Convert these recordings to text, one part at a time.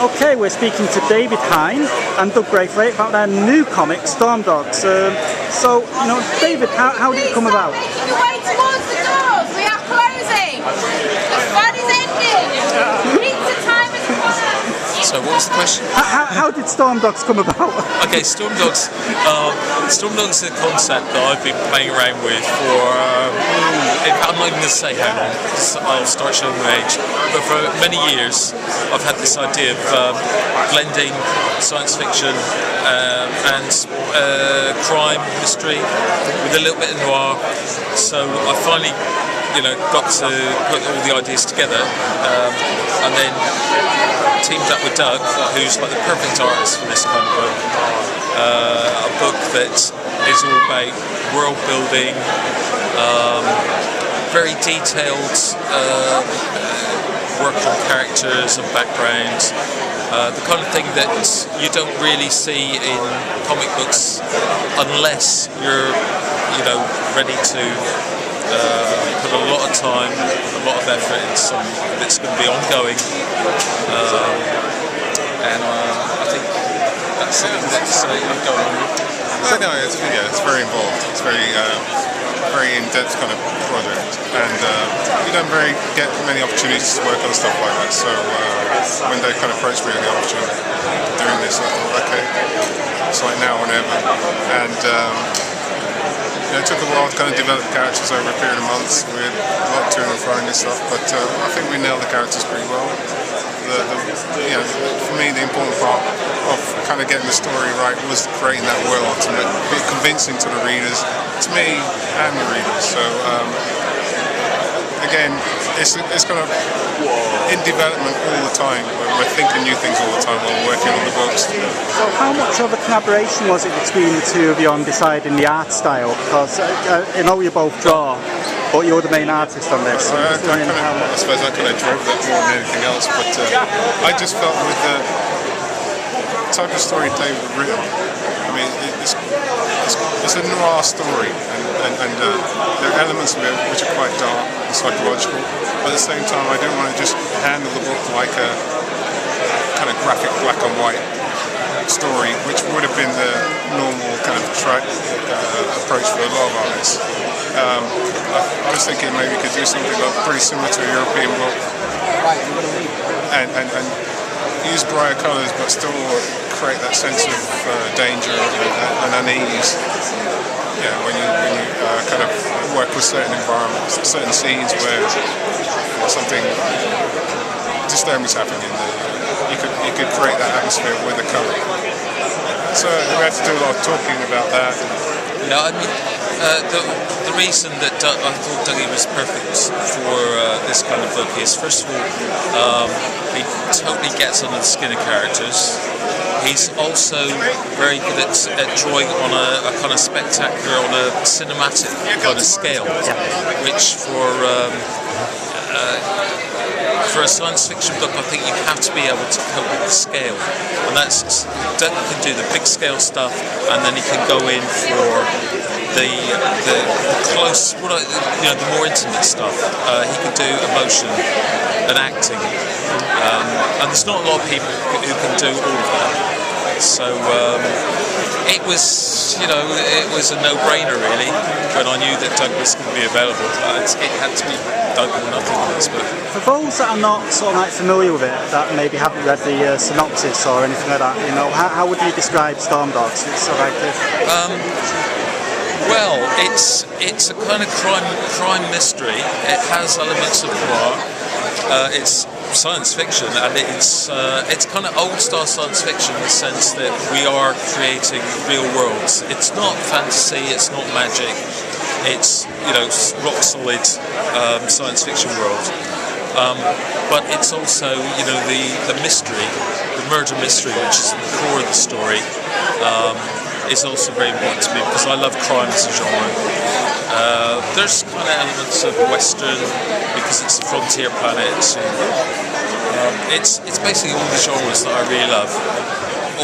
Okay, we're speaking to David Hine and Doug Braithwaite about their new comic, Storm Dogs. David, how did it come about? The way towards the doors, we are closing. The fun is ending. Pizza time is upon us. So what was the question? How did Storm Dogs come about? Okay, Storm Dogs is a concept that I've been playing around with for, I'm not even going to say how long, because I'll start showing my age, but for many years I've had this idea of blending science fiction and crime, mystery, with a little bit of noir. So I finally got to put all the ideas together and then teamed up with Doug, who's like the perfect artist for this kind of book. A book that is all about world building, very detailed work on characters and backgrounds, the kind of thing that you don't really see in comic books unless you're ready to put a lot of time, a lot of effort into something that's going to be ongoing, and I think that's something that's going on. No, it's very involved. It's very in-depth kind of project, and you don't get many opportunities to work on stuff like that. So when they kind of approached me with the opportunity of doing this, I thought, okay, it's like now or never. And it took a while to kind of develop characters over a period of months with a lot of to and fro and stuff, but I think we nailed the characters pretty well. For me, the important part of kind of getting the story right was creating that world to be convincing to the readers, to me and the readers. So again, it's kind of in development all the time. We're thinking new things all the time while we're working on the books. So how much of a collaboration was it between the two of you on deciding the art style? Because I know you both draw, but you're the main artist on this. I suppose I kind of drove that more than anything else, but I just felt with the type of story David written, I mean, it's a noir story, and there are elements of it which are quite dark and psychological, but at the same time I didn't want to just handle the book like a kind of graphic black and white story, which would have been the normal kind of approach for a lot of artists. I was thinking maybe we could do something pretty similar to a European book and use brighter colours but still create that sense of danger and unease. Yeah, when you kind of work with certain environments, certain scenes where something disturbing is happening, you could create that atmosphere with the colour. So we had to do a lot of talking about that. No, I mean, the reason that I thought Dougie was perfect for this kind of book is, first of all, he totally gets under the skin of characters. He's also very good at drawing on a kind of spectacular, on a cinematic kind of scale, which for a science fiction book, I think you have to be able to cope with the scale, and that's Doug can do the big scale stuff, and then he can go in for the close, the more intimate stuff. He can do emotion and acting, and there's not a lot of people who can do all of that. So it was a no-brainer really when I knew that Doug was going to be available. It had to be Doug or nothing on this book. For those that are not sort of familiar with it, that maybe haven't read the synopsis or anything like that, how would you describe Storm Dogs? It's sort of like well, it's a kind of crime mystery. It has elements of noir. It's science fiction, and it's kind of old-style science fiction in the sense that we are creating real worlds. It's not fantasy. It's not magic. It's rock solid science fiction world. But it's also the mystery, the murder mystery, which is at the core of the story. Is also very important to me because I love crime as a genre. There's kind of elements of Western because it's a frontier planet. It's basically all the genres that I really love,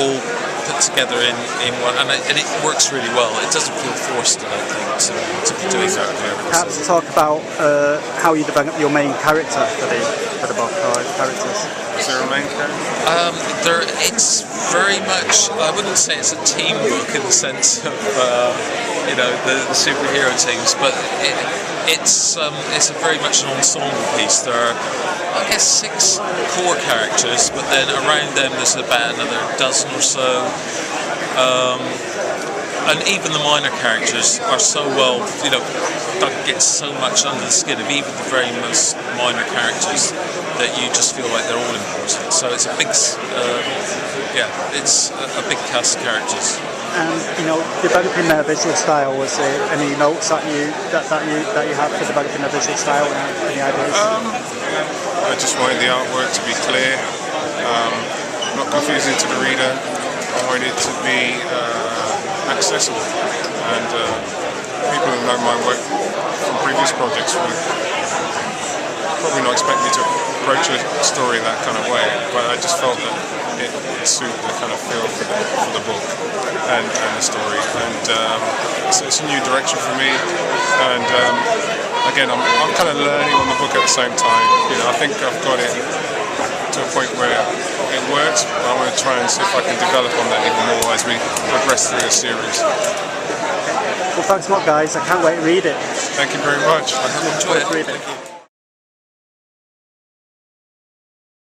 all put together in one, and it works really well. It doesn't feel forced, I don't think, to be doing that. Perhaps talk about how you develop your main character for the book, or characters. Is there a main character? It's very much, I wouldn't say it's a team book in the sense of the superhero teams, but it's very much an ensemble piece. There are, I guess, 6 core characters, but then around them there's about another dozen or so. And even the minor characters are so well, Doug gets so much under the skin of even the very most minor characters that you just feel like they're all important. So it's a big, it's a big cast of characters. And developing their visual style, was there any notes that you had for developing their visual style? Any ideas? I just wanted the artwork to be clear, not confusing to the reader. I wanted it to be accessible, and people who know my work from previous projects would probably not expect me to approach a story that kind of way, but I just felt that it would suit the kind of feel for the book and the story, and it's a new direction for me, and again I'm kind of learning on the book at the same time. I think I've got it to a point where it works, but I want to try and see if I can develop on that even more as we progress through the series. Well, thanks a lot, guys. I can't wait to read it. Thank you very much. Enjoy it. Read it.